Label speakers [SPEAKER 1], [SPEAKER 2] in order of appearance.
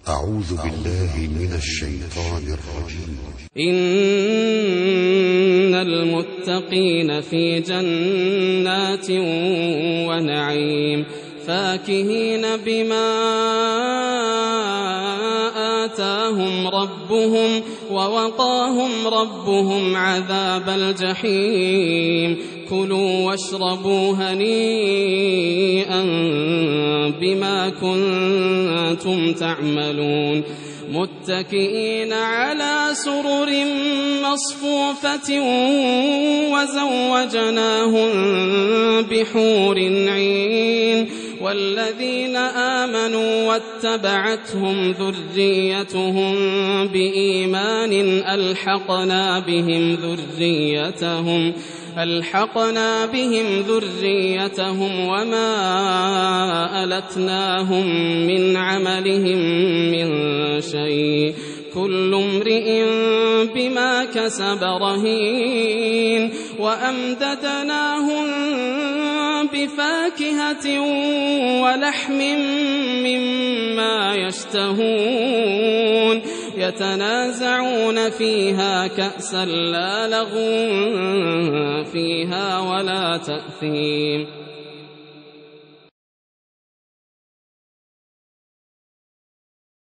[SPEAKER 1] أعوذ بالله من الشيطان الرجيم.
[SPEAKER 2] إن المتقين في جنات ونعيم فاكهين بما آتاهم ربهم ووقاهم ربهم عذاب الجحيم كلوا واشربوا هنيئا بما كنتم تعملون متكئين على سرر مصفوفة وزوجناهم بحور عين والذين آمنوا واتبعتهم ذريتهم بإيمان ألحقنا بهم ذريتهم وما ألتناهم من عملهم من شيء كل امرئ بما كسب رهين وأمددناهم بفاكهة ولحم مما يشتهون يتنازعون فيها كأسا لا لغو فيها ولا تأثيم